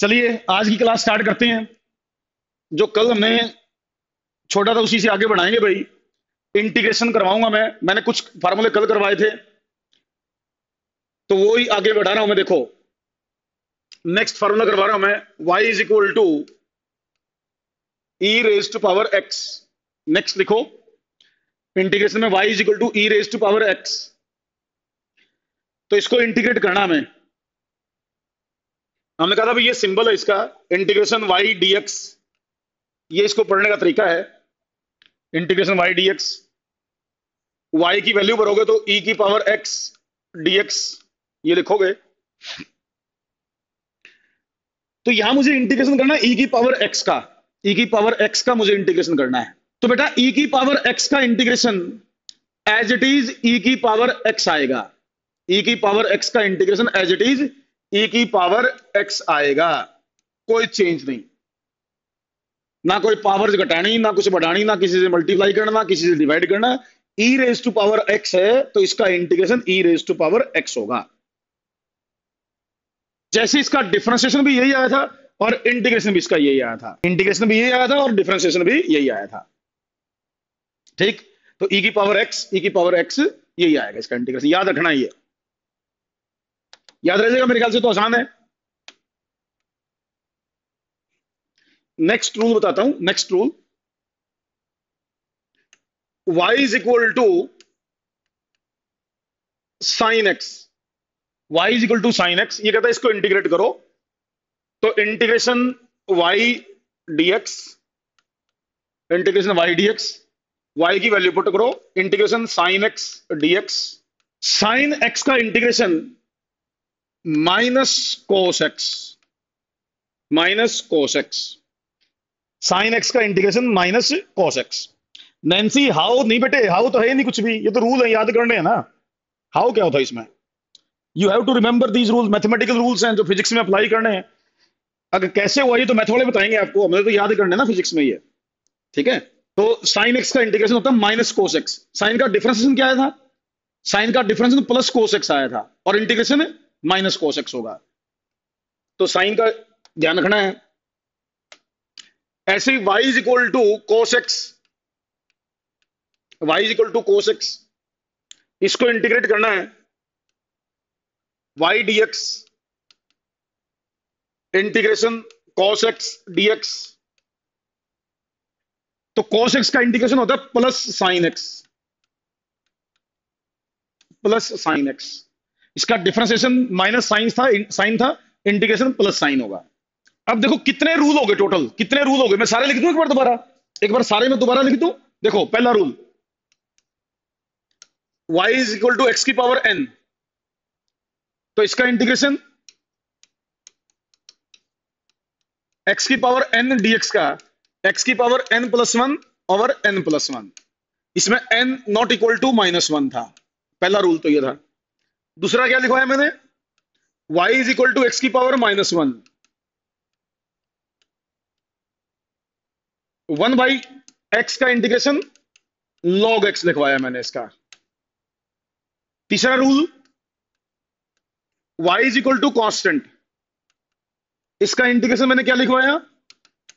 चलिए आज की क्लास स्टार्ट करते हैं। जो कल हमने छोड़ा था उसी से आगे बढ़ाएंगे भाई। इंटीग्रेशन करवाऊंगा मैंने कुछ फार्मूले कल करवाए थे तो वो ही आगे बढ़ा रहा हूं मैं। देखो नेक्स्ट फार्मूला करवा रहा हूं मैं, y is equal to e raise to power x. Next लिखो, इंटीग्रेशन में y is equal to e raise to power x. तो इसको इंटीग्रेट करना हमें। हमने कहा था भाई ये सिंबल है इसका, इंटीग्रेशन y dx। ये इसको पढ़ने का तरीका है, इंटीग्रेशन y dx। y की वैल्यू भरोगे तो e की पावर x dx ये लिखोगे। तो यहां मुझे इंटीग्रेशन करना है e की पावर x का, e की पावर x का मुझे इंटीग्रेशन करना है। तो बेटा e की पावर x का integration as it is e की पावर x आएगा। e की पावर x का integration as it is e की पावर x आएगा, कोई चेंज नहीं, ना कोई पावर घटानी, ना कुछ बढ़ानी, ना किसी से मल्टीप्लाई करना, ना किसी से डिवाइड करना। e raise to power x है तो इसका integration e raise to power x होगा। जैसे इसका डिफरेंशिएशन भी यही आया था और इंटीग्रेशन भी इसका यही आया था, इंटीग्रेशन भी यही आया था और डिफरेंशिएशन भी यही आया था। ठीक, तो e की पावर x यही आएगा इसका इंटीग्रेशन। याद रखना, ये याद रह जाएगा मेरे ख्याल से, तो आसान है। नेक्स्ट रूल बताता हूं। Next rule, y is equal to sine x. y is equal to sine x, ये कहता है इसको इंटीग्रेट करो। तो integration y dx, integration y dx, y की वैल्यू पुट करो, integration sine x dx। Sine x का integration minus cos x, minus cos x. Sine x का integration minus cos x. Nancy how नहीं बेटे, how तो है नहीं कुछ भी, ये तो रूल है, याद करने हैं ना। हाउ क्या होता है इसमें? You have to remember these rules, mathematical rules हैं जो फिजिक्स में अप्लाई करने हैं। अगर कैसे हुआ ये तो मैथ वाले बताएंगे आपको, हमें तो याद करना है ना फिजिक्स में ये। ठीक है, तो साइन एक्स का इंटीग्रेशन होता है माइनस कोस एक्स। साइन का डिफरेंशिएशन क्या आया था? साइन का डिफरेंशिएशन प्लस कोस एक्स आया था और इंटीग्रेशन माइनस कोस एक्स होगा। तो साइन का ध्यान रखना है। ऐसे ही y is equal to cos x, y is equal to cos x, इसको इंटीग्रेट करना है। y dx, integration cos x dx। तो cos x का इंटीग्रेशन होता है plus sine x, plus sine x। इसका डिफरेंशिएशन माइनस साइन था, integration plus sine होगा। अब देखो कितने रूल हो गए टोटल, कितने रूल हो गए। मैं सारे लिख दूं एक बार दोबारा, एक बार सारे में दोबारा लिख दूं। देखो पहला rule, y is equal to x की पावर n, तो इसका इंटीग्रेशन x की पावर n dx का x की power n plus one over n plus one. इसमें n not equal to minus one था। पहला रूल तो ये था। दूसरा क्या लिखवाया मैंने, y is equal to x की power minus one, one by x का इंटीग्रेशन लॉग एक्स लिखवाया मैंने इसका। तीसरा rule, y is equal to constant, इसका इंटीग्रेशन मैंने क्या लिखवाया,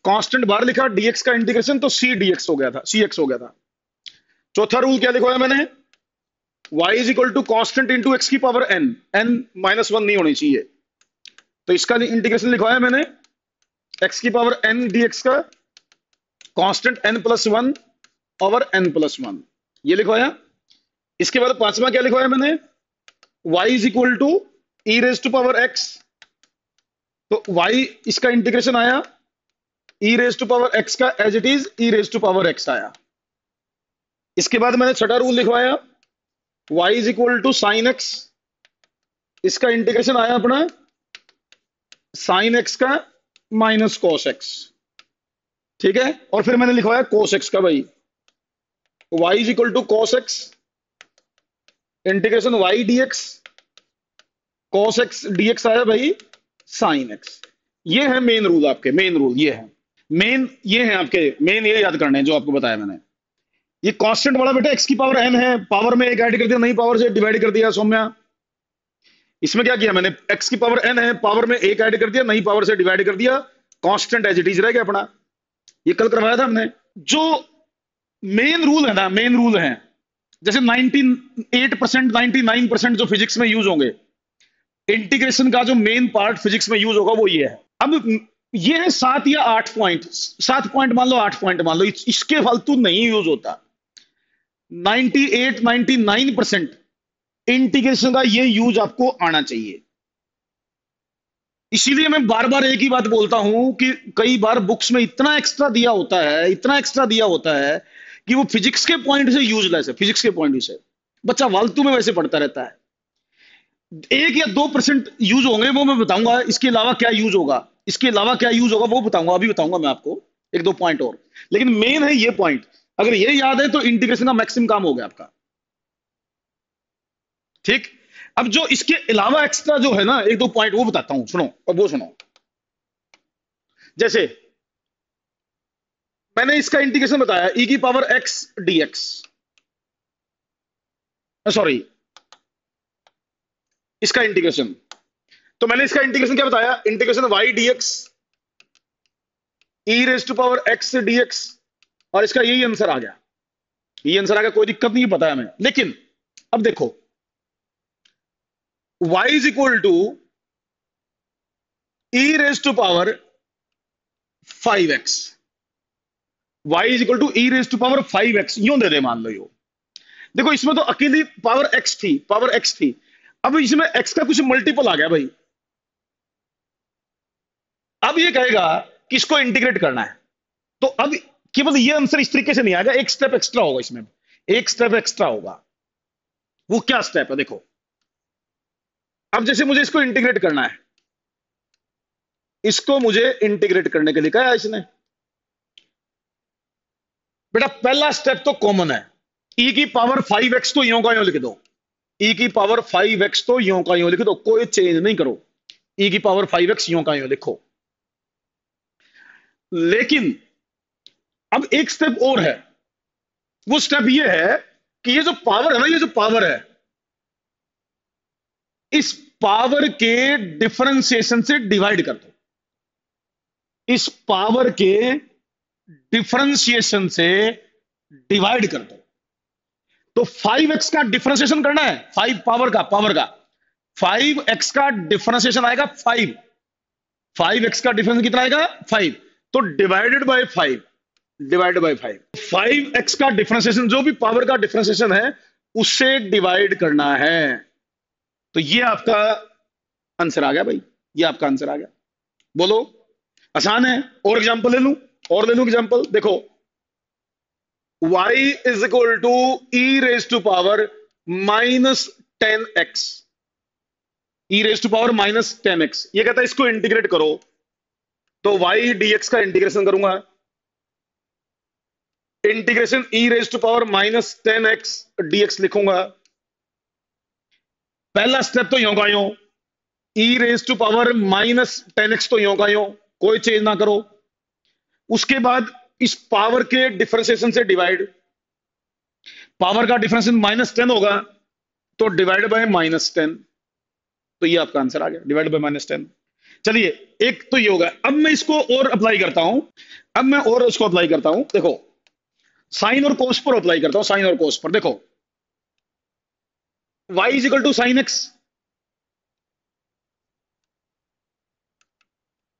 कांस्टेंट बाहर लिखा, dx का इंटीग्रेशन तो c dx हो गया था, cx हो गया था। चौथा रूल क्या लिखवाया मैंने, y is equal to constant into x की पावर n माइनस वन नहीं होनी चाहिए, तो इसका इंटीग्रेशन लिखवाया मैंने x की पावर n dx का constant n plus one over n plus one, ये लिखवाया। इसके बाद पांचवा क्या लिखवाया मैंने, y is equal to e raise to power x, तो y इसका इंटीग्रेशन आया e raise to power x का as it is e raise to power x आया। इसके बाद मैंने छठा रूल लिखवाया, y is equal to sine x, इसका इंटीग्रेशन आया अपना साइन x का माइनस कोस x। ठीक है, और फिर मैंने लिखवाया कोस x का भाई, y is equal to cos x, integration y dx, cos x dx आया भाई साइन x। ये है मेन रूल आपके, मेन रूल ये है, मेन ये है आपके, मेन ये याद करने हैं जो आपको बताया मैंने। ये कांस्टेंट वाला बेटा x की पावर n है, पावर में एक ऐड कर दिया, नई पावर से डिवाइड कर दिया सौम्या। इसमें क्या किया मैंने, x की पावर n है, पावर में एक ऐड कर दिया, नई पावर से डिवाइड कर दिया, कांस्टेंट एज इट इज रह गया अपना। ये कल करवाया था हमने। जो मेन रूल है ना, मेन रूल है, जैसे 98% 99% जो फिजिक्स में यूज होंगे, इंटीग्रेशन का जो मेन पार्ट फिजिक्स में यूज होगा वो ये है। अब ये है 7 या 8 पॉइंट, 7 पॉइंट मान लो, 8 पॉइंट मान लो, इसके फालतू नहीं यूज होता। 98 99% इंटीग्रेशन का ये यूज आपको आना चाहिए। इसीलिए मैं बार बार एक ही बात बोलता हूं कि कई बार बुक्स में इतना एक्स्ट्रा दिया होता है, इतना एक्स्ट्रा दिया होता है कि वो फिजिक्स के पॉइंट से यूजलेस है, फिजिक्स के पॉइंट से बच्चा फालतू में वैसे पढ़ता रहता है। 1 या 2% यूज होंगे वो मैं बताऊंगा, इसके अलावा क्या यूज होगा, इसके अलावा क्या यूज होगा वो बताऊंगा, अभी बताऊंगा मैं आपको 1-2 पॉइंट और। लेकिन मेन है ये पॉइंट, अगर ये याद है तो इंटीग्रेशन का मैक्सिमम काम हो गया आपका। ठीक, अब जो इसके अलावा एक्स्ट्रा जो है ना 1-2 पॉइंट वो बताता हूं, सुनो, और वो सुनो। जैसे मैंने इसका इंटीग्रेशन बताया, e की पावर x dx, सॉरी इसका इंटीग्रेशन, तो मैंने इसका इंटीग्रेशन क्या बताया, integration y dx e raise to power x dx, और इसका यही आंसर आ गया, ये आंसर आ गया, कोई दिक्कत नहीं बताया मैं। लेकिन अब देखो y is equal to e raise to power 5x, y is equal to e raise to power 5x, यूं दे दे मान लो यो। देखो इसमें तो अकेली पावर x थी, पावर x थी, अब इसमें x का कुछ मल्टीपल आ गया भाई। अब ये कहेगा कि इसको इंटीग्रेट करना है, तो अब केवल ये आंसर इस तरीके से नहीं आएगा, एक स्टेप एक्स्ट्रा होगा इसमें, एक स्टेप एक्स्ट्रा होगा। वो क्या स्टेप है देखो, अब जैसे मुझे इसको इंटीग्रेट करना है, इसको मुझे इंटीग्रेट करने के लिए कहा इसने, बेटा पहला स्टेप तो कॉमन है, e की पावर 5x तो यूं का यूं लिख दो, e की पावर 5x तो यूं का यूं लिख दो, कोई चेंज नहीं करो, e की पावर 5x यूं का यूं लिखो। लेकिन अब एक स्टेप और है, वो स्टेप ये है कि ये जो पावर है ना, ये जो पावर है, इस पावर के डिफरेंशिएशन से डिवाइड कर दो, इस पावर के डिफरेंशिएशन से डिवाइड कर दो। तो 5x का डिफरेंशिएशन करना है, 5 पावर का 5x का डिफरेंशिएशन आएगा 5, 5x का डिफरेंस कितना आएगा 5, तो divided by 5, divided by 5, 5x का डिफरेंशिएशन जो भी पावर का डिफरेंशिएशन है उससे डिवाइड करना है। तो ये आपका आंसर आ गया भाई, ये आपका आंसर आ गया। बोलो आसान है, और एग्जांपल ले लूं, और ले लूं एग्जांपल, देखो y is equal to e raise to power -10x, e raise to power -10x, ये कहता है इसको इंटीग्रेट करो, तो y dx का इंटीग्रेशन करूंगा, integration e raise to power -10x dx लिखूंगा। पहला स्टेप तो यूं का यूं, e raise to power -10x तो यूं का यूं, कोई चेंज ना करो। उसके बाद इस पावर के डिफरेंशिएशन से डिवाइड, पावर का डिफरेंशिएशन -10 होगा तो डिवाइड बाय -10, तो ये आपका आंसर आ गया, डिवाइड बाय -10। चलिए एक तो ये होगा, अब मैं इसको और अप्लाई करता हूं, अब मैं और उसको अप्लाई करता हूं, देखो साइन और कोस पर अप्लाई करता हूं, साइन और कोस पर। देखो y is equal to sine x,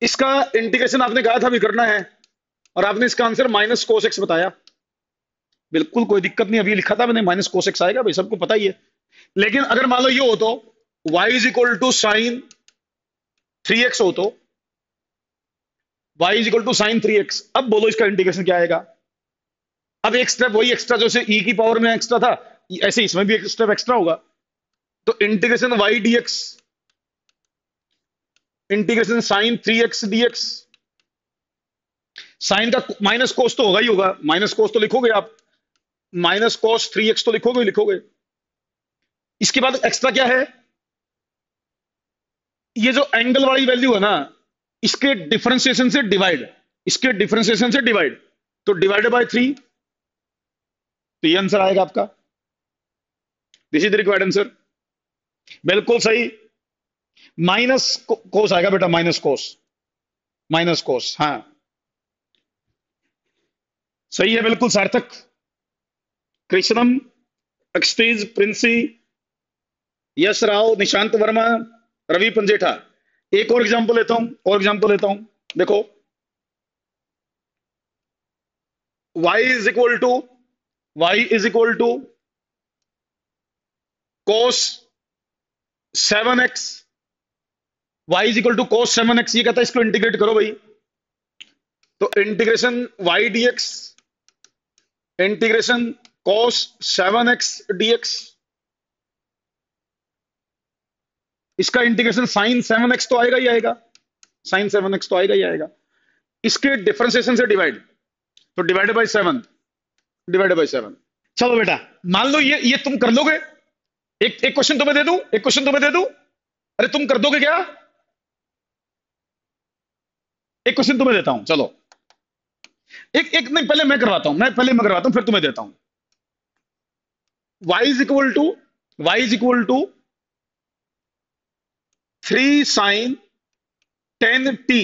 इसका इंटीग्रेशन आपने कहा था भी करना है, और आपने इसका आंसर माइनस कोस एक्स बताया, बिल्कुल कोई दिक्कत नहीं, अभी लिखा था मैंने माइनस कोस एक्स आएगा भाई, सबको पता ही है। लेकिन अगर मान लो ये हो तो y is equal to sine 3x हो, तो y is equal to sine 3x, अब बोलो इसका इंटीग्रेशन क्या आएगा। अब एक स्टेप वही एक्स्ट्रा, जैसे e की पावर में एक्स्ट्रा था, ऐसे इसमें भी एक स्टेप एक्स्ट्रा होगा, तो integration y dx, integration sine 3x dx, sine का माइनस कोस तो होगा ही होगा, माइनस कोस तो लिखोगे आप, माइनस कोस 3x तो लिखोगे ही लिखोगे। इसके बाद एक्स्ट्रा क्या है, ये जो एंगल वाली वैल्यू है ना, इसके डिफरेंशिएशन से डिवाइड, इसके डिफरेंशिएशन से डिवाइड, तो डिवाइडेड बाय 3, तो ये आंसर आएगा आपका, this is the required answer. बिल्कुल सही, माइनस कोस आएगा बेटा, माइनस कोस, माइनस कोस। हाँ सही है, बिल्कुल सार्थक। कृष्णम, एक्सटीज, प्रिंसी, यश राव, निशांत वर्मा, रवि पंजेठा। एक और एग्जांपल लेता हूं, और एग्जांपल लेता हूं। देखो, y is equal to, y is equal to cos 7x, y is equal to cos 7x। ये कहता है इसको इंटीग्रेट करो भाई, तो integration y dx, integration cos 7x dx। इसका इंटीग्रेशन sin 7x तो आएगा ही आएगा, sin 7x तो आएगा ही आएगा। इसके डिफरेंशिएशन से डिवाइड, तो डिवाइडेड बाय 7, डिवाइडेड बाय 7। चलो बेटा, मान लो ये तुम कर लोगे। एक एक क्वेश्चन तुम्हें दे दूं, एक क्वेश्चन तुम्हें दे दूं, अरे तुम कर दोगे क्या? एक क्वेश्चन तुम्हें देता हूं, चलो। एक एक नहीं, पहले मैं करवाता हूं, पहले मैं करवाता हूं, फिर तुम्हें देता हूं। y is equal to, y is equal to 3 sin 10t।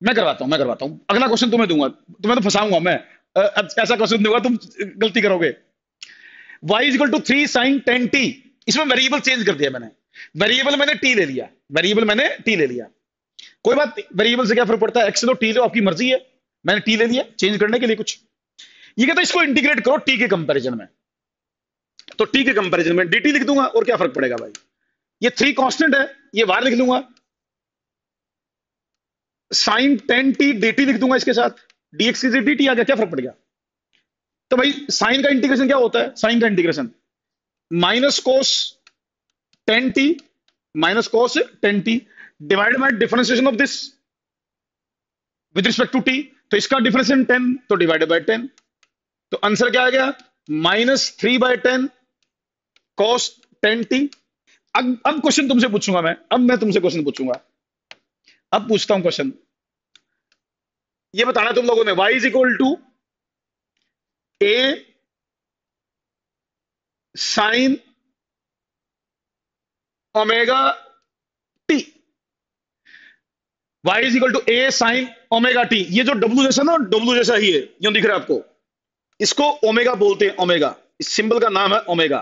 मैं करवाता हूं। अगला क्वेश्चन तुम्हें दूंगा, तुम्हें तो फंसाऊंगा मैं। ऐसा क्वेश्चन दूंगा तुम गलती करोगे। y is equal to 3 sin 10t। इसमें वेरिएबल चेंज कर दिया मैंने, वेरिएबल मैंने t ले लिया, वेरिएबल मैंने t ले लिया। कोई बात नहीं, वेरिएबल से क्या फर्क पड़ता है, x लो t लो, आपकी मर्जी है। मैंने t ले लिया चेंज करने के लिए कुछ। ये कहता है इसको इंटीग्रेट करो t के कंपैरिजन में, तो t के कंपैरिजन में dt लिख दूंगा, और क्या फर्क पड़ेगा भाई। ये 3 कांस्टेंट है, ये बाहर लिख लूंगा, sin 10t dt लिख दूंगा इसके साथ, dx की dt आ गया, क्या फर्क पड़ गया। तो भाई साइन का इंटीग्रेशन क्या होता है, साइन का integration minus cos 10t, minus cos 10t divide by differentiation of this with respect to t। तो इसका डिफरेंशिएशन 10, तो डिवाइडेड बाय 10। तो आंसर क्या आ गया, -3/10 cos 10t। अब क्वेश्चन तुमसे पूछूंगा मैं, अब मैं तुमसे क्वेश्चन पूछूंगा, अब पूछता हूं क्वेश्चन। ये बताना तुम लोगों ने, y is equal to a sin omega t, y is equal to a sin omega t। ये जो w जैसा ना, w जैसा ही है, यूं दिख रहा है आपको, इसको ओमेगा बोलते हैं, ओमेगा, इस सिंबल का नाम है ओमेगा।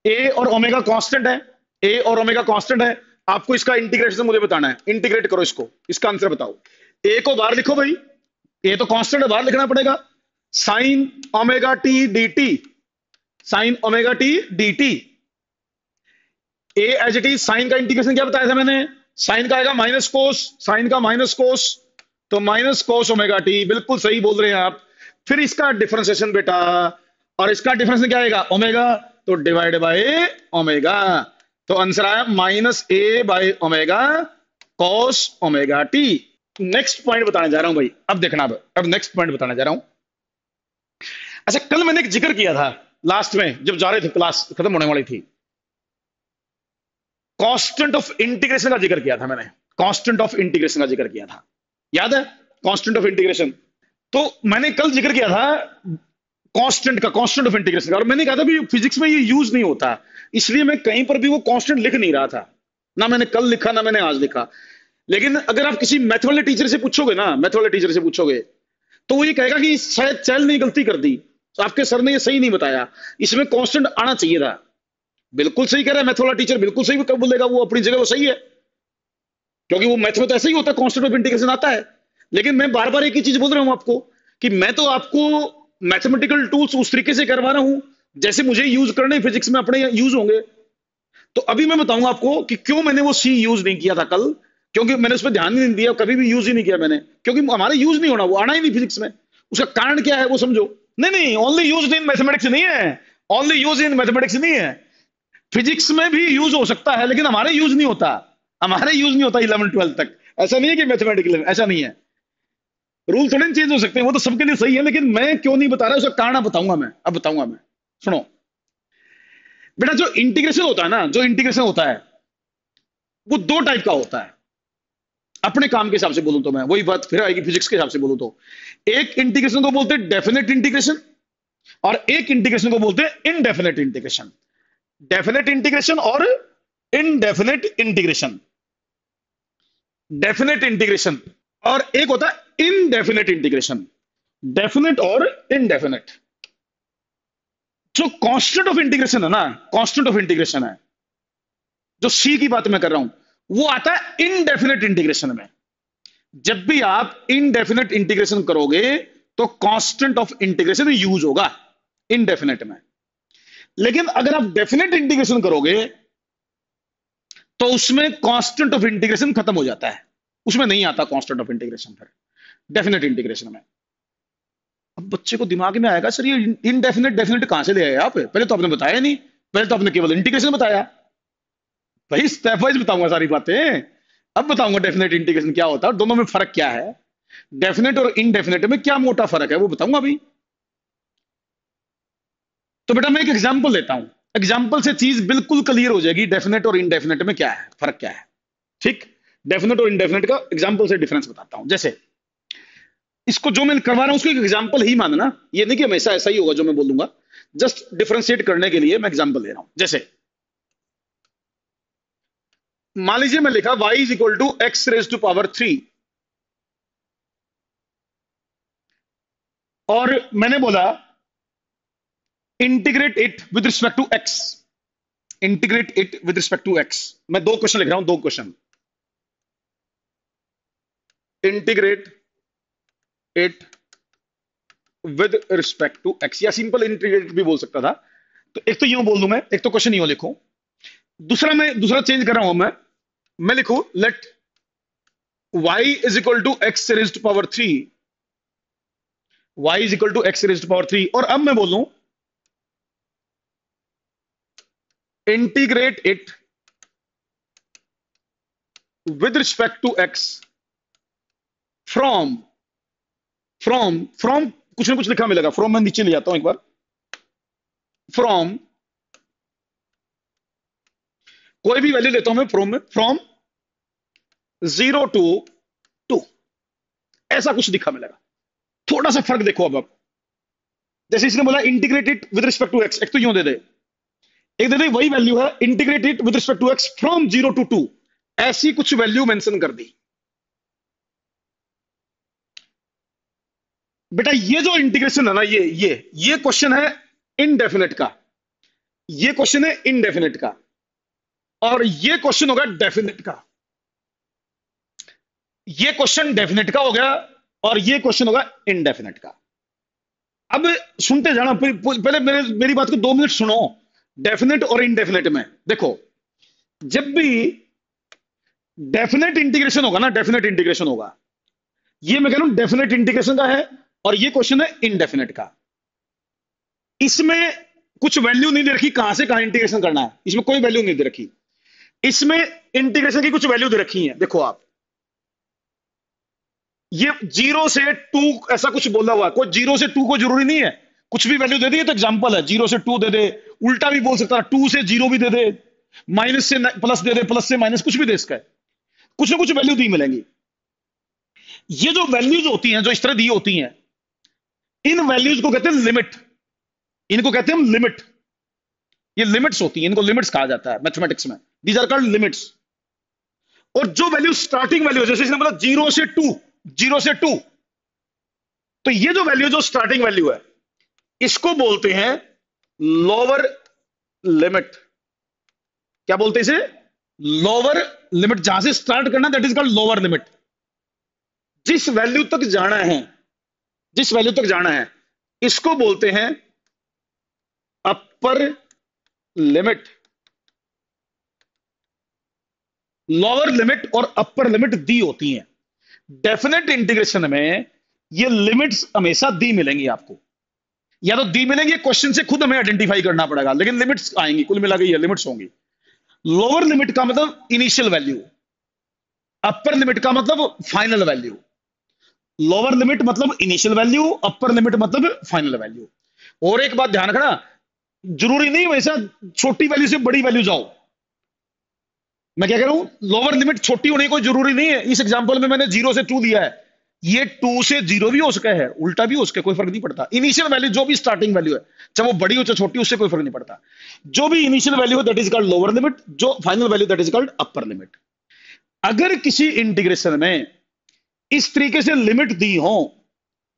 a और ओमेगा कांस्टेंट है, a और ओमेगा कांस्टेंट है। आपको इसका इंटीग्रेशन मुझे बताना है, इंटीग्रेट करो इसको, इसका आंसर बताओ। a को बाहर लिखो भाई, a तो कांस्टेंट है, बाहर लिखना पड़ेगा। sin omega t dt, sin omega t dt, a as it is. Sine का इंटीग्रेशन क्या बताया था मैंने, साइन का आएगा माइनस कोस, साइन का माइनस कोस, तो माइनस कोस ओमेगा टी, बिल्कुल सही बोल रहे हैं आप। फिर इसका डिफरेंशिएशन बेटा, और इसका डिफरेंशिएशन क्या आएगा, ओमेगा, तो डिवाइड बाय ओमेगा। तो आंसर आया -a/ओमेगा cos omega T. Next point बताने जा रहा हूं भाई, अब देखना, अब नेक्स्ट पॉइंट बताने जा रहा हूं। अच्छा, कल मैंने एक जिक्र किया था लास्ट में, जब जा रहे थे, क्लास खत्म होने वाली थी, कांस्टेंट ऑफ इंटीग्रेशन का जिक्र किया था मैंने, कांस्टेंट ऑफ इंटीग्रेशन का जिक्र किया था, याद है, कांस्टेंट ऑफ इंटीग्रेशन। तो मैंने कल जिक्र किया था कांस्टेंट का, कांस्टेंट ऑफ इंटीग्रेशन का, और मैंने कहा था भी फिजिक्स में ये यूज नहीं होता, इसलिए मैं कहीं पर भी वो कांस्टेंट लिख नहीं रहा था, ना मैंने कल लिखा ना मैंने आज लिखा। लेकिन अगर आप किसी मैथ वाले टीचर से पूछोगे ना, मैथ वाले टीचर से पूछोगे, तो वो ये कहेगा कि शायद चैल ने गलती कर दी, तो आपके सर ने ये सही नहीं बताया, इसमें कांस्टेंट आना चाहिए था। बिल्कुल सही कह रहा है मैथ वाला टीचर, बिल्कुल सही कब बोलेगा, वो अपनी जगह वो सही है, क्योंकि वो मैथ में तो ऐसा ही होता है, कांस्टेंट ऑफ इंटीग्रेशन आता है। लेकिन मैं बार बार एक ही चीज बोल रहा हूं आपको, कि मैं तो आपको मैथमेटिकल टूल्स उस तरीके से करवा रहा हूं जैसे मुझे यूज करने फिजिक्स में अपने यूज होंगे। तो अभी मैं बताऊंगा आपको कि क्यों मैंने वो सी यूज नहीं किया था कल, क्योंकि मैंने उस पर ध्यान नहीं दिया, कभी भी यूज ही नहीं किया मैंने, क्योंकि हमारे यूज नहीं होना, वो आना ही नहीं फिजिक्स में। उसका कारण क्या है वो समझो। नहीं, ओनली यूज इन मैथमेटिक्स नहीं है, ओनली यूज इन मैथमेटिक्स नहीं है, फिजिक्स में भी यूज हो सकता है, लेकिन हमारे यूज नहीं होता, हमारे यूज नहीं होता 11-12 तक। ऐसा नहीं है कि मैथमेटिकल, ऐसा नहीं है, रूल थोड़े चेंज हो सकते हैं, वो तो सबके लिए सही है, लेकिन मैं क्यों नहीं बता रहा उसका कारण बताऊंगा मैं, अब बताऊंगा मैं। सुनो बेटा, जो इंटीग्रेशन होता है ना, जो इंटीग्रेशन होता है वो 2 टाइप का होता है। अपने काम के हिसाब से बोलूं तो मैं, वही बात फिर आएगी फिजिक्स के हिसाब से बोलूं तो, एक इंटीग्रेशन को बोलते हैं डेफिनेट इंटीग्रेशन, और एक इंटीग्रेशन को बोलते हैं इनडेफिनेट इंटीग्रेशन। डेफिनेट इंटीग्रेशन और इनडेफिनेट इंटीग्रेशन, डेफिनेट इंटीग्रेशन, और एक होता है इनडेफिनेट इंटीग्रेशन, डेफिनेट और इनडेफिनेट। जो कांस्टेंट ऑफ इंटीग्रेशन है ना, कांस्टेंट ऑफ इंटीग्रेशन है, जो सी की बात मैं कर रहा हूं, वो आता है इनडेफिनेट इंटीग्रेशन में। जब भी आप इनडेफिनेट इंटीग्रेशन करोगे तो कांस्टेंट ऑफ इंटीग्रेशन यूज होगा इनडेफिनेट में। लेकिन अगर आप डेफिनेट इंटीग्रेशन करोगे तो उसमें कांस्टेंट ऑफ इंटीग्रेशन खत्म हो जाता है, उसमें नहीं आता कांस्टेंट ऑफ इंटीग्रेशन फिर डेफिनेट इंटीग्रेशन में। अब बच्चे को दिमाग में आएगा, सर ये इनडेफिनेट डेफिनेट कहां से ले आए आप, पहले तो आपने बताया नहीं, पहले तो आपने केवल इंटीग्रेशन बताया। भाई स्टेप वाइज बताऊंगा सारी बातें, अब बताऊंगा डेफिनेट इंटीग्रेशन क्या होता है, दोनों में फर्क क्या है, डेफिनेट और इनडेफिनेट में क्या मोटा फर्क है वो बताऊंगा अभी। तो बेटा मैं एक एग्जांपल लेता हूं, एग्जांपल से चीज बिल्कुल क्लियर हो जाएगी डेफिनेट और इनडेफिनेट में क्या है, फर्क क्या है। ठीक, डेफिनेट और इनडेफिनेट का एग्जांपल से डिफरेंस बताता हूं। जैसे इसको जो मैं करवा रहा हूं उसको एक एग्जांपल ही मानना, ये नहीं कि हमेशा ऐसा ही होगा जो मैं बोलूंगा, जस्ट डिफरेंशिएट करने के लिए मैं एग्जांपल दे रहा हूं। जैसे मान लीजिए मैं लिखा y is equal to x raise to power 3, और मैंने बोला integrate it with respect to x, integrate it with respect to x. मैं दो क्वेश्चन लिख रहा हूं, दो question, integrate it with respect to x, या सिंपल इंटीग्रेट भी बोल सकता था। तो एक तो यूं बोल दूं मैं, एक तो क्वेश्चन यूं लिखूं, दूसरा चेंज कर रहा हूं मैं लिखूं let y is equal to x raised to power 3, y is equal to x raised to power 3, और अब मैं बोलूं integrate it with respect to x from कुछ ना कुछ लिखा मिलेगा, फ्रॉम मैं नीचे ले जाता हूं एक बार, फ्रॉम कोई भी वैल्यू लेता हूं मैं फ्रॉम में, फ्रॉम 0 टू 2, ऐसा कुछ दिखा मिलेगा। थोड़ा सा फर्क देखो अब जैसे इसने बोला integrate it with respect to x, एक तो यूं दे दे, एक दे दे वही वैल्यू है integrate it with respect to x from 0 to 2, ऐसी कुछ वैल्यू मेंशन कर दी। बेटा ये जो इंटीग्रेशन है ना, ये क्वेश्चन है इनडेफिनेट का, ये क्वेश्चन है इनडेफिनेट का, और ये क्वेश्चन होगा डेफिनेट का। ये क्वेश्चन डेफिनेट का हो गया और ये क्वेश्चन होगा इनडेफिनेट का। अब सुनते जाना, पहले मेरी बात को 2 मिनट सुनो। डेफिनेट और इनडेफिनेट में देखो, जब भी डेफिनेट इंटीग्रेशन होगा ना, डेफिनेट इंटीग्रेशन होगा, ये मैं कह रहा हूं डेफिनेट इंटीग्रेशन का है, और ये क्वेश्चन है इनडेफिनेट का। इसमें कुछ वैल्यू नहीं दे रखी कहां से कहां इंटीग्रेशन करना है, इसमें कोई वैल्यू नहीं दे रखी, इसमें इंटीग्रेशन की कुछ वैल्यू दे रखी है। देखो आप, ये 0 से 2 ऐसा कुछ बोला हुआ है, कोई 0 से 2 को जरूरी नहीं है, कुछ भी वैल्यू दे दी, तो एग्जांपल है, 0 से 2 दे दे, उल्टा भी बोल सकता है 2 से 0 भी दे दे, माइनस से प्लस दे दे, प्लस से माइनस, कुछ भी दे इसका, कुछ ना कुछ वैल्यू दी मिलेंगी। ये जो वैल्यूज होती हैं, जो इस तरह दी होती हैं, इन वैल्यूज को कहते हैं लिमिट, इनको कहते हैं लिमिट, ये लिमिट्स होती हैं, इनको लिमिट्स कहा जाता है मैथमेटिक्स में, दीज आर कॉल्ड लिमिट्स। और जो वैल्यू स्टार्टिंग वैल्यू, जैसे इसने बोला 0 से 2, 0 से 2, तो ये जो वैल्यू, जो स्टार्टिंग वैल्यू है, इसको बोलते हैं लोअर लिमिट। क्या बोलते हैं इसे? Lower limit. जहां से स्टार्ट करना that is called lower limit. जिस वैल्यू तक जाना है, जिस वैल्यू तक जाना है, इसको बोलते हैं अपर लिमिट। लोअर लिमिट और अपर लिमिट दी होती हैं। डेफिनेट इंटीग्रेशन में ये लिमिट्स हमेशा दी मिलेंगी आपको, या तो दी मिलेंगी, क्वेश्चन से खुद हमें आइडेंटिफाई करना पड़ेगा, लेकिन लिमिट्स आएंगी, कुल मिला के ये लिमिट्स होंगी। लोअर लिमिट का मतलब इनिशियल वैल्यू, अपर लिमिट का मतलब फाइनल वैल्यू। लोअर लिमिट मतलब इनिशियल वैल्यू, अपर लिमिट मतलब फाइनल वैल्यू। और एक बात ध्यान रखना, जरूरी नहीं वैसा छोटी वैल्यू से बड़ी वैल्यू जाओ। मैं क्या कह रहा हूं, लोअर लिमिट छोटी होने की कोई जरूरी नहीं है। इस एग्जांपल में मैंने 0 से 2 दिया है, ये 2 से 0 भी हो सका है, उल्टा भी हो सका है, कोई फर्क नहीं पड़ता। इनिशियल वैल्यू जो भी स्टार्टिंग वैल्यू है, चाहे वो बड़ी हो चाहे छोटी, उससे कोई फर्क नहीं पड़ता। जो भी इनिशियल वैल्यू है that is called lower limit, जो final value that is called upper limit. अगर किसी इंटीग्रेशन में इस तरीके से लिमिट दी हो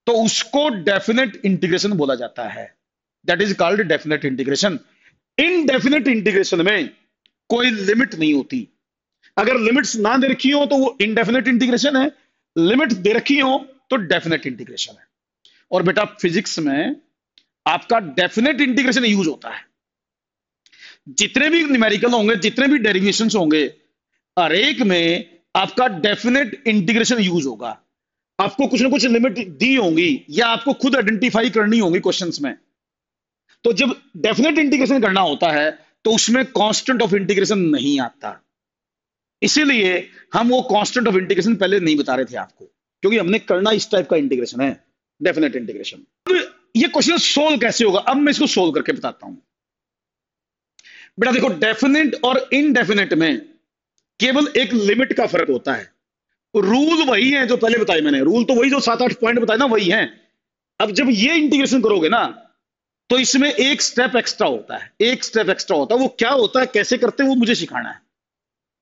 तो उसको डेफिनेट इंटीग्रेशन बोला जाता है, that is called definite integration. Indefinite integration में कोई लिमिट नहीं होती। अगर लिमिट्स ना दे रखी हो तो वो इनडेफिनेट इंटीग्रेशन है, लिमिट दे रखी हो तो डेफिनेट इंटीग्रेशन है। और बेटा फिजिक्स में आपका डेफिनेट इंटीग्रेशन यूज होता है। जितने भी न्यूमेरिकल होंगे, जितने भी डेरिवेशंस होंगे, हर एक में आपका डेफिनेट इंटीग्रेशन यूज होगा। आपको कुछ ना कुछ लिमिट दी होंगी या आपको खुद आइडेंटिफाई करनी होगी क्वेश्चंस में। तो जब डेफिनेट इंटीग्रेशन करना होता है तो उसमें कांस्टेंट ऑफ इंटीग्रेशन नहीं आता। इसीलिए हम वो कांस्टेंट ऑफ इंटीग्रेशन पहले नहीं बता रहे थे आपको, क्योंकि हमने करना इस टाइप का इंटीग्रेशन है, डेफिनेट इंटीग्रेशन। ये क्वेश्चन सोल्व कैसे होगा, अब मैं इसको सोल्व करके बताता हूं। बेटा देखो, डेफिनेट और इनडेफिनेट में केवल एक लिमिट का फर्क होता है। रूल वही है जो पहले बताए मैंने, रूल तो वही जो 7-8 पॉइंट बताए ना, वही है। अब जब ये इंटीग्रेशन करोगे ना तो इसमें एक स्टेप एक्स्ट्रा होता है, एक स्टेप एक्स्ट्रा होता है। वो क्या होता है, कैसे करते हैं, वो मुझे सिखाना है।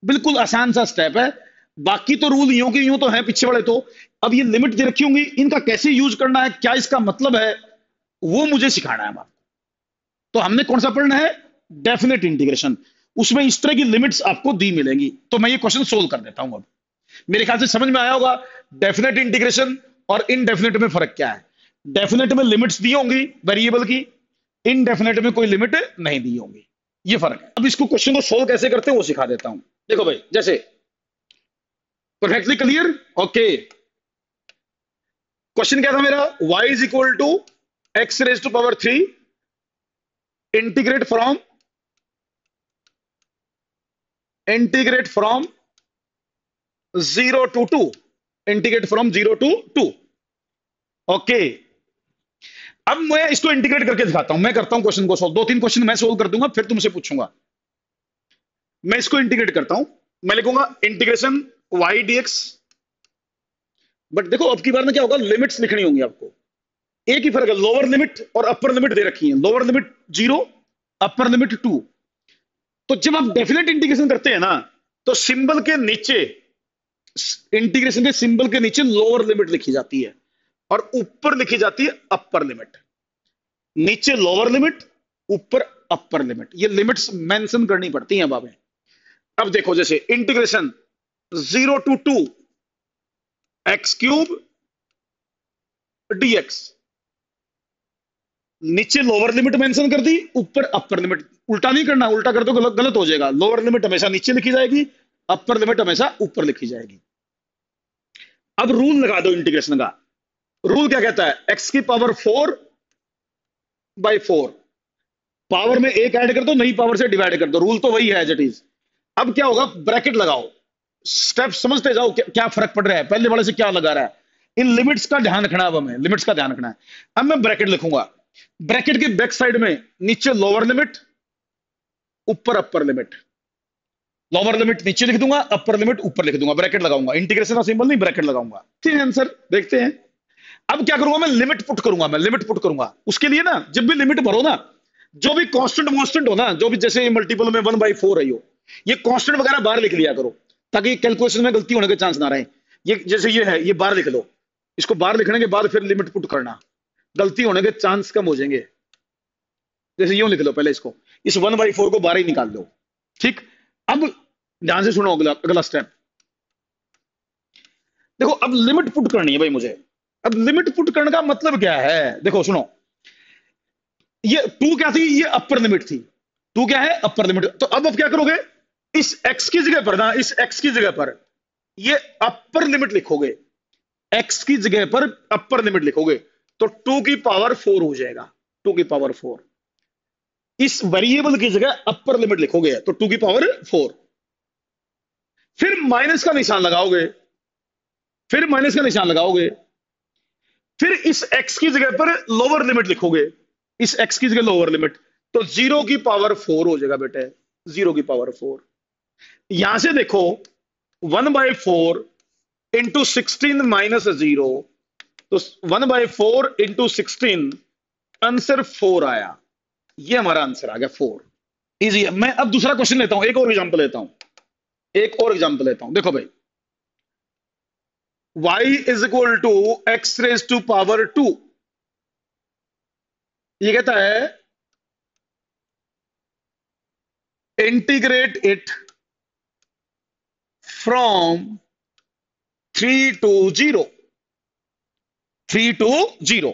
बिल्कुल आसान सा स्टेप है, बाकी तो रूल यूं के यूं तो है पीछे वाले तो। अब ये लिमिट दे रखी होंगी, इनका कैसे यूज करना है, क्या इसका मतलब है, वो मुझे सिखाना है आपको। तो हमने कौन सा पढ़ना है, डेफिनेट इंटीग्रेशन। उसमें इस तरह की लिमिट्स आपको दी मिलेंगी। तो मैं ये क्वेश्चन सोल्व कर देता हूं। अब मेरे ख्याल से समझ में आया होगा डेफिनेट इंटीग्रेशन और इनडेफिनेट में फर्क क्या है। डेफिनेट में लिमिट्स दी होंगी वेरिएबल की, इनडेफिनेट में कोई लिमिट नहीं दी होंगी, ये फर्क है। अब इसको क्वेश्चन को सोल्व कैसे करते हैं वो सिखा देता हूं। देखो भाई, जैसे परफेक्टली क्लियर, ओके। क्वेश्चन क्या था मेरा, y is equal to x raise to power 3 integrate from 0 to 2, integrate from 0 to 2, okay. अब मैं इसको इंटीग्रेट करके दिखाता हूं, मैं करता हूं क्वेश्चन को सोल्व। 2-3 क्वेश्चन मैं सोल्व कर दूंगा, फिर तुमसे पूछूंगा। मैं इसको इंटीग्रेट करता हूं, मैं लिखूंगा इंटीग्रेशन y dx। बट देखो अब की बार में क्या होगा, लिमिट्स लिखनी होंगी आपको। एक ही फर्क है, लोअर लिमिट और अपर लिमिट दे रखी है। Lower limit 0, upper limit 2। तो जब आप डेफिनेट इंटीग्रेशन करते हैं ना, तो सिंबल के नीचे, इंटीग्रेशन के सिंबल के नीचे लोअर लिमिट लिखी जाती है और ऊपर लिखी जाती है अपर लिमिट। नीचे लोअर लिमिट, ऊपर अपर लिमिट, ये लिमिट्स मेंशन करनी पड़ती हैं बाबे। अब देखो, जैसे integration 0 to 2 x cube dx, नीचे लोअर लिमिट मेंशन कर दी, ऊपर अपर लिमिट। उल्टा नहीं करना, उल्टा कर दो गलत हो जाएगा। लोअर लिमिट हमेशा नीचे लिखी जाएगी, अपर लिमिट हमेशा ऊपर लिखी जाएगी। अब रूल लगा दो इंटीग्रेशन का। रूल क्या कहता है, x की पावर 4/4, पावर में एक ऐड कर दो, नई पावर से डिवाइड कर दो। रूल तो वही है एज इट इज। अब क्या होगा, ब्रैकेट लगाओ, स्टेप समझते जाओ क्या फर्क पड़ रहा है, पहले वाले से क्या लगा रहा है। इन लिमिट्स का ध्यान रखना है, अब हमें लिमिट्स का ध्यान रखना है। अब मैं ब्रैकेट लिखूंगा, ब्रैकेट के बैक साइड में नीचे लोअर लिमिट, ऊपर अपर लिमिट। लोअर लिमिट नीचे लिख दूंगा, अपर लिमिट ऊपर लिख दूंगा, ब्रैकेट लगाऊंगा। इंटीग्रेशन का सिंबल नहीं, ब्रैकेट लगाऊंगा। ठीक है, आंसर देखते हैं। अब क्या करूंगा, मैं लिमिट पुट करूंगा, मैं लिमिट पुट करूंगा। उसके लिए ना, जब भी लिमिट भरो ना, जो भी कांस्टेंट हो ना, जो भी जैसे मल्टीपल में 1/4 है, ये कांस्टेंट वगैरह बाहर लिख लिया करो, ताकि कैलकुलेशन में गलती होने के चांस ना रहे। ये जैसे ये है, ये बाहर लिख लो। इसको बाहर लिखने के बाद फिर लिमिट पुट करना, गलती होने के चांस कम हो जाएंगे। जैसे यूं लिख लो पहले इसको, इस 1/4 को बाहर ही निकाल लो। ठीक, अब ध्यान से सुनो अगला स्टेप। देखो, अब लिमिट पुट करनी है भाई मुझे। अब लिमिट पुट करने का मतलब क्या है, देखो सुनो, ये 2 क्या थी, ये अपर लिमिट थी। 2 क्या है, अपर लिमिट। तो अब क्या करोगे, इस x की जगह पर ना, इस x की जगह पर ये अपर लिमिट लिखोगे, x की जगह पर अपर लिमिट लिखोगे, तो 2 की पावर 4 हो जाएगा। 2 की पावर 4, इस वेरिएबल की जगह अपर लिमिट लिखोगे तो 2 की पावर 4। फिर माइनस का निशान लगाओगे, फिर माइनस का निशान लगाओगे, फिर इस x की जगह पर लोअर लिमिट लिखोगे, इस x की जगह लोअर लिमिट, तो 0 की पावर 4 हो जाएगा बेटे, 0 की पावर 4। यहां से देखो 1/4 इंटू 16 माइनस 0, तो 1/4 इंटू 16, आंसर 4 आया। ये हमारा आंसर आ गया 4। इजी है। मैं अब दूसरा क्वेश्चन लेता हूं, एक और एग्जांपल लेता हूं, एक और एग्जांपल लेता हूं। देखो भाई, y is equal to x raise to power 2, ये कहता है integrate it from 3 to 0, 3 to 0,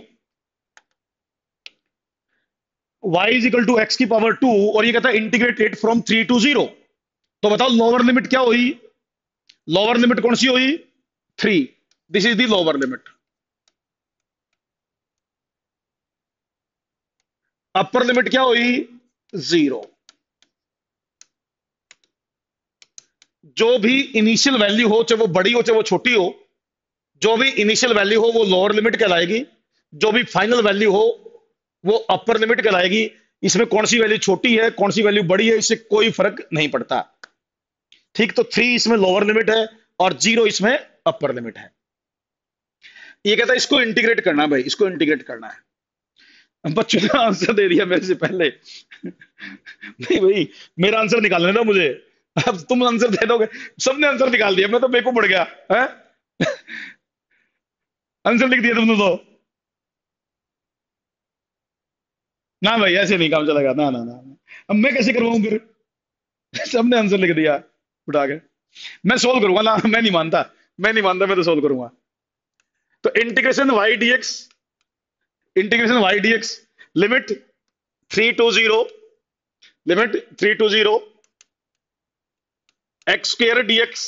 y is equal to x की पावर 2, और ये कहता है इंटीग्रेट इट फ्रॉम 3 to 0। तो बताओ लोअर लिमिट क्या हुई? लोअर लिमिट कौन सी हुई? 3। This is the lower limit. Upper limit क्या हुई? 0। जो भी इनिशियल वैल्यू हो, चाहे वो बड़ी हो चाहे वो छोटी हो, जो भी इनिशियल वैल्यू हो वो लोअर लिमिट कहलाएगी, जो भी फाइनल वैल्यू हो वो अपर लिमिट कहलाएगी। इसमें कौन सी वैल्यू छोटी है कौन सी वैल्यू बड़ी है, इससे कोई फर्क नहीं पड़ता। ठीक, तो 3 इसमें लोअर लिमिट है और 0 इसमें अपर लिमिट है। ये कहता है इसको इंटीग्रेट करना है भाई, इसको इंटीग्रेट करना है। बच्चों ने आंसर दे दिया मेरे से पहले। नहीं भाई, मेरा आंसर निकालने दो मुझे। अब तुम आंसर दे दोगे, सबने आंसर निकाल दिया, मैं तो बेवकूफ पड़ गया है। आंसर लिख दिया तुमने तो। ना भाई, ऐसे नहीं काम चलेगा, ना ना ना ना। अब मैं कैसे करवाऊं फिर? सबने आंसर लिख दिया उठा के। मैं सोल्व करूंगा ना, मैं नहीं मानता, मैं नहीं मानता, मैं तो सोल्व करूंगा। तो integration y dx, integration y dx, limit 3 to 0, limit 3 to 0, x square dx,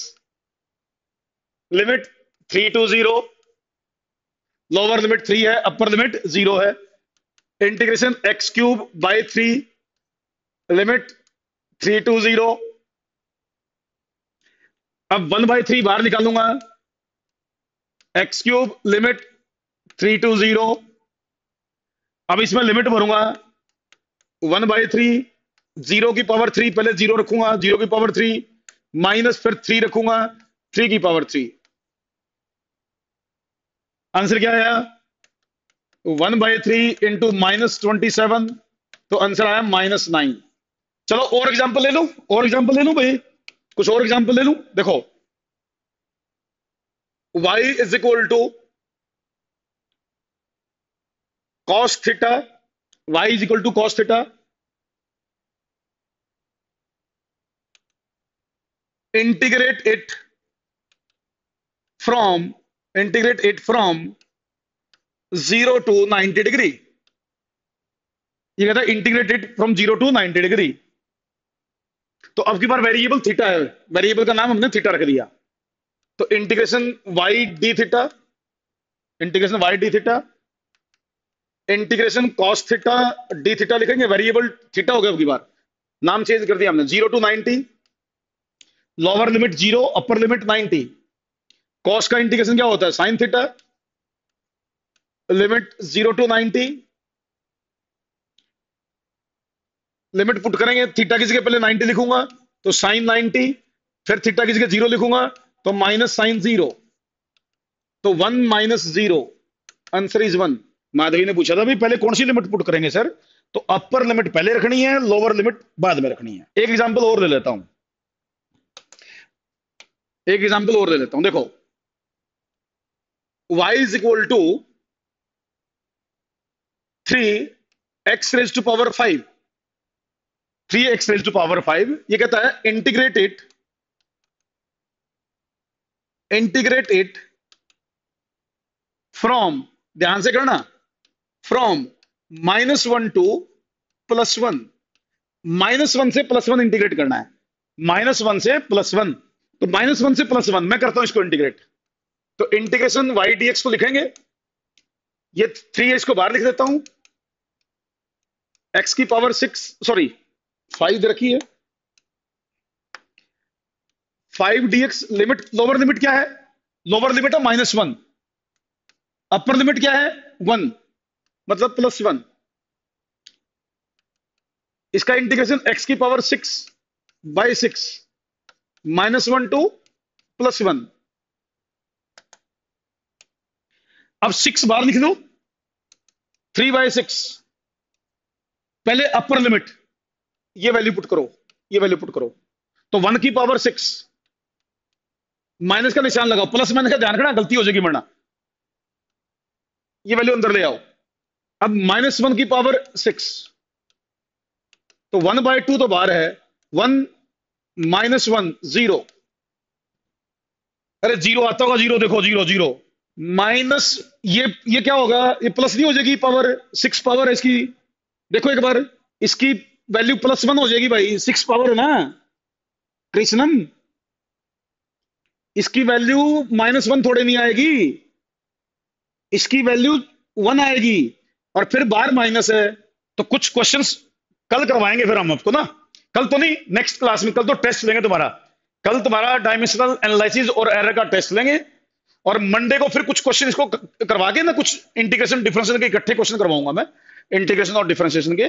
limit 3 to 0, lower limit 3 है अपर लिमिट 0 है, integration x cube by 3, limit 3 to 0। अब 1/3 बाहर निकालूंगा, एक्स क्यूब लिमिट 3 to 0। अब इसमें लिमिट भरूंगा 1/3, 0 की पावर 3, पहले 0 रखूंगा, 0 की पावर 3 माइनस फिर 3 रखूंगा, 3 की पावर 3। आंसर क्या आया? 1/3 इंटू -27, तो आंसर आया -9। चलो और एग्जांपल ले लूं, और एग्जांपल ले लूं भाई, कुछ और एग्जांपल ले लूं। देखो, y is equal to cos theta, y is equal to cos theta, integrate it from, integrate it from 0 to 90 degree. ये कहता है integrate it from 0 to 90 degree. तो अब की बार वेरिएबल थीटा है, वेरिएबल का नाम हमने थीटा रख दिया। तो integration y d theta, integration y d theta, integration cos theta d theta लिखेंगे, वेरिएबल थीटा हो गया। अब की बार नाम चेंज कर दिया हमने, 0 to 90, lower limit 0 upper limit 90। Cos का इंटीग्रेशन क्या होता है? Sine theta, limit 0 to 90, limit put करेंगे, थीटा की जगह पहले 90 लिखूंगा तो साइन 90, फिर थीटा की जगह 0 लिखूंगा तो माइनस साइन 0, तो 1 माइनस 0, आंसर इज 1। माधवी ने पूछा था भाई पहले कौन सी लिमिट पुट करेंगे सर, तो अपर लिमिट पहले रखनी है, लोअर लिमिट बाद में रखनी है। एक एग्जांपल और ले लेता हूं, एक एग्जांपल और ले लेता हूं। देखो, y is equal to 3x raise to power 5, 3x raise to power 5। ये कहता है integrate it, integrate it from, ध्यान से करना, फ्रॉम -1 to +1, -1 से +1 इंटीग्रेट करना है, -1 से +1, तो -1 से +1 मैं करता हूं इसको इंटीग्रेट। तो इंटीग्रेशन वाई डीएक्स को लिखेंगे, ये 3x को बाहर लिख देता हूं, x की पावर 6, सॉरी 5 रखी है, 5 dx, लिमिट, लोअर लिमिट क्या है? लोअर लिमिट है -1, अपर लिमिट क्या है? 1, मतलब +1। इसका इंटीग्रेशन x की पावर 6/6, -1 to +1, अब 6 बार लिख दो, 3/6, पहले अपर लिमिट, ये वैल्यू पुट करो, ये वैल्यू पुट करो, तो 1 की पावर 6, माइनस का निशान लगाओ, प्लस माइनस का ध्यान रखना, गलती हो जाएगी वरना, ये वैल्यू अंदर ले आओ। अब -1 की पावर 6, तो 1/2 तो बाहर है, 1 -1 0, अरे जीरो आता होगा, जीरो देखो, जीरो जीरो माइनस, ये क्या होगा, ये प्लस नहीं हो जाएगी, पावर 6 पावर है इसकी, देखो एक बार, इसकी वैल्यू +1 हो जाएगी भाई, 6 पावर है ना कृष्णम, इसकी वैल्यू -1 थोड़े नहीं आएगी, इसकी वैल्यू 1 आएगी, और फिर बाहर माइनस है। तो कुछ क्वेश्चंस कल करवाएंगे फिर हम आपको ना, कल तो नहीं, नेक्स्ट क्लास में, कल तो टेस्ट लेंगे तुम्हारा, कल तुम्हारा डायमेंशनल एनालिसिस और एरर का टेस्ट लेंगे, और मंडे को फिर कुछ क्वेश्चन इसको करवा के ना, कुछ इंटीग्रेशन डिफरेंशिएशन के इकट्ठे क्वेश्चन करवाऊंगा मैं, इंटीग्रेशन और डिफरेंशिएशन के,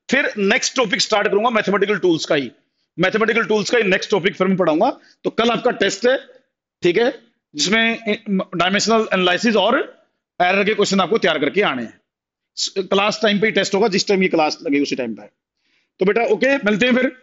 फिर नेक्स्ट टॉपिक स्टार्ट करूंगा मैथमेटिकल टूल्स का ही, मैथमेटिकल टूल्स का ही नेक्स्ट टॉपिक फिर मैं पढ़ाऊंगा। तो कल आपका टेस्ट है, ठीक है, जिसमें डायमेंशनल एनालिसिस और एरर के क्वेश्चन आपको तैयार करके आने हैं, क्लास टाइम पे ही टेस्ट होगा, जिस टाइम ये क्लास लगेगी उसी टाइम पे। तो बेटा ओके, मिलते हैं फिर।